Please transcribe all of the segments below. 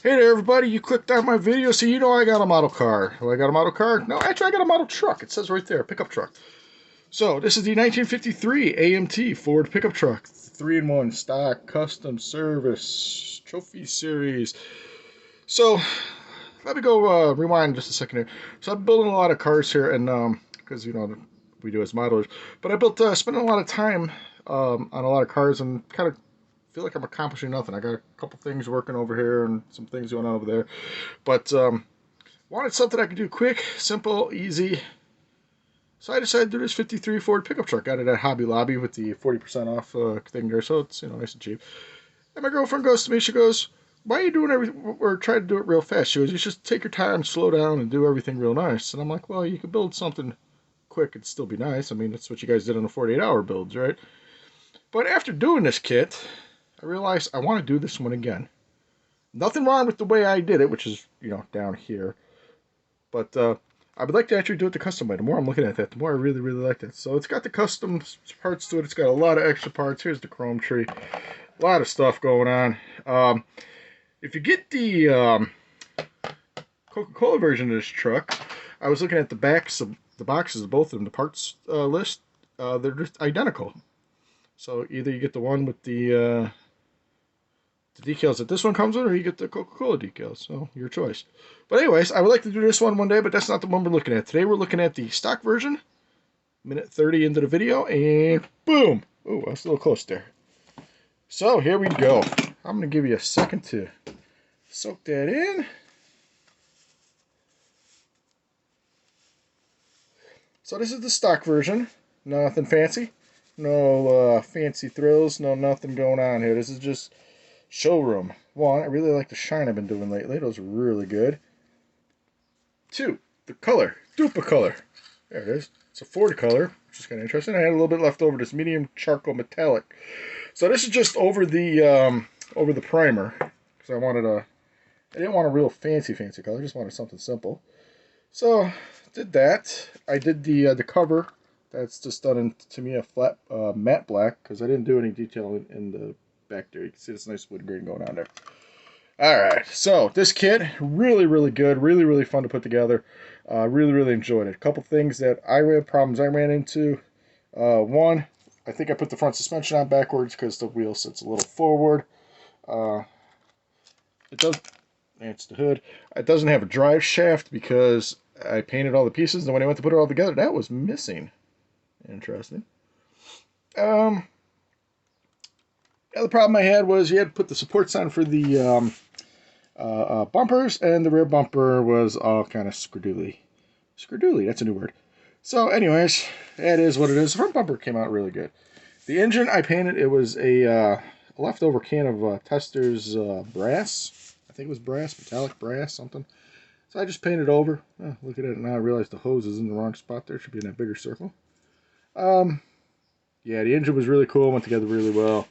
Hey there, everybody. You clicked on my video, so you know I got a model car. Oh, I got a model car? No, actually, I got a model truck. It says right there, pickup truck. So, this is the 1953 AMT Ford pickup truck. 3-in-1 stock, custom service, trophy series. So, let me go rewind just a second here. So, I'm building a lot of cars here, and because, we do as modelers. But I spending a lot of time on a lot of cars and kind of feel like I'm accomplishing nothing. I got a couple things working over here and some things going on over there. But wanted something I could do quick, simple, easy. So I decided to do this 53 Ford pickup truck. Got it at Hobby Lobby with the 40% off thing there, so it's nice and cheap. And my girlfriend goes to me, she goes, "Why are you doing everything or trying to do it real fast?" She goes, "You just take your time, slow down, and do everything real nice." And I'm like, "Well, you could build something quick and still be nice. I mean, that's what you guys did on the 48-hour builds, right?" But after doing this kit, I realized I want to do this one again. Nothing wrong with the way I did it, which is, down here. But I would like to actually do it the custom way. The more I'm looking at that, the more I really, really like it. So it's got the custom parts to it. It's got a lot of extra parts. Here's the chrome tree. A lot of stuff going on. If you get the Coca-Cola version of this truck, I was looking at the boxes of both of them, the parts list. They're just identical. So either you get the one with the decals that this one comes with, or you get the Coca-Cola decals. So your choice. But anyways, I would like to do this one day, but that's not the one we're looking at. Today we're looking at the stock version. Minute 30 into the video, and boom! Oh, that's a little close there. So here we go. I'm going to give you a second to soak that in. So this is the stock version. Nothing fancy. No fancy thrills. No nothing going on here. This is just showroom. One, I really like the shine I've been doing lately. Those are really good. Two, the color. Dupa color. There it is. It's a Ford color, which is kind of interesting. I had a little bit left over. This medium charcoal metallic. So this is just over the primer, because I didn't want a real fancy color. I just wanted something simple. So did that. I did the cover. That's just done in, to me, a flat matte black, because I didn't do any detail in the back there. You can see this nice wood grain going on there. Alright, so this kit, really, really good, really, really fun to put together. Really, really enjoyed it. A couple things that problems I ran into. One, I think I put the front suspension on backwards because the wheel sits a little forward. It does, it's the hood. It doesn't have a drive shaft because I painted all the pieces, and when I went to put it all together, that was missing. Interesting. The other problem I had was you had to put the supports on for the bumpers, and the rear bumper was all kind of skradoodly. Skradoodly, that's a new word. So anyways, that is what it is. The front bumper came out really good. The engine I painted, it was a leftover can of Tester's brass. I think it was brass, metallic brass, something. So I just painted over. Oh, look at it, now I realize the hose is in the wrong spot there. It should be in that bigger circle. Yeah, the engine was really cool, went together really well.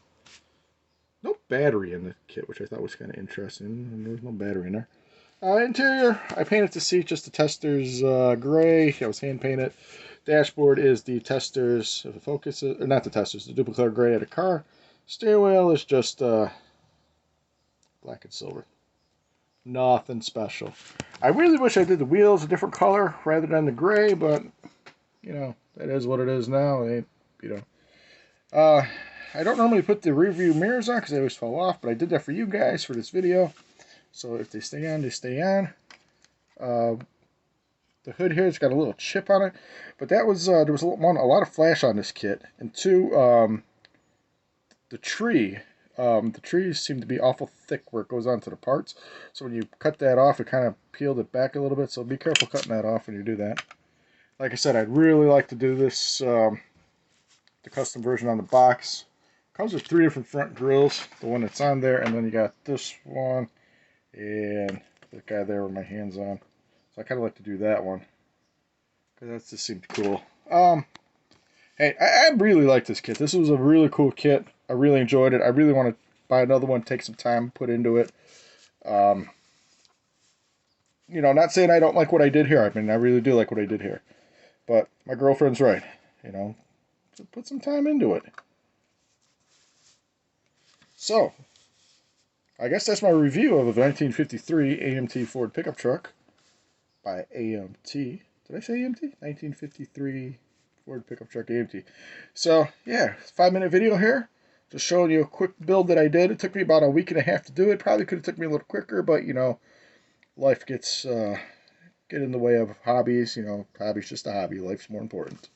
No battery in the kit, which I thought was kind of interesting. And there was no battery in there. Interior, I painted the seat just the Tester's gray. I was hand painted. Dashboard is the Tester's, if it focuses, or not the Tester's, the duplicate gray of the car. Steering wheel is just black and silver. Nothing special. I really wish I did the wheels a different color rather than the gray, but that is what it is now. I don't normally put the rear view mirrors on because they always fall off, but I did that for you guys for this video. So if they stay on, they stay on. The hood here, it's got a little chip on it, but that was there was a lot of flash on this kit, and two, the trees seem to be awful thick where it goes onto the parts. So when you cut that off, it kind of peeled it back a little bit. So be careful cutting that off when you do that. Like I said, I'd really like to do this the custom version on the box. Comes with 3 different front grills. The one that's on there, and then you got this one, and the guy there with my hands on. So I kind of like to do that one, because that just seemed cool. Hey, I really like this kit. This was a really cool kit. I really enjoyed it. I really want to buy another one, take some time, put into it. Not saying I don't like what I did here. I mean, I really do like what I did here. But my girlfriend's right. Put some time into it. So, I guess that's my review of the 1953 AMT Ford pickup truck by AMT. Did I say AMT? 1953 Ford pickup truck AMT. So, yeah, 5-minute video here. Just showing you a quick build that I did. It took me about a week and a half to do it. Probably could have took me a little quicker, but, you know, life gets get in the way of hobbies. You know, hobby's just a hobby. Life's more important.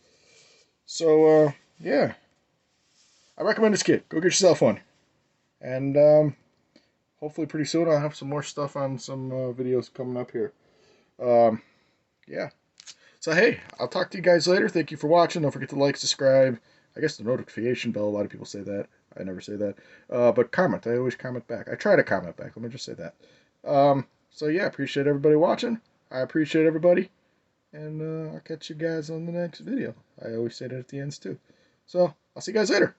So, yeah, I recommend this kit. Go get yourself one. And hopefully pretty soon I'll have some more stuff on some videos coming up here. Um, yeah. So, hey, I'll talk to you guys later. Thank you for watching. Don't forget to like, subscribe. I guess the notification bell, a lot of people say that. I never say that. But comment. I always comment back. I try to comment back. Let me just say that. So, yeah, appreciate everybody watching. I appreciate everybody. And I'll catch you guys on the next video. I always say that at the ends, too. So, I'll see you guys later.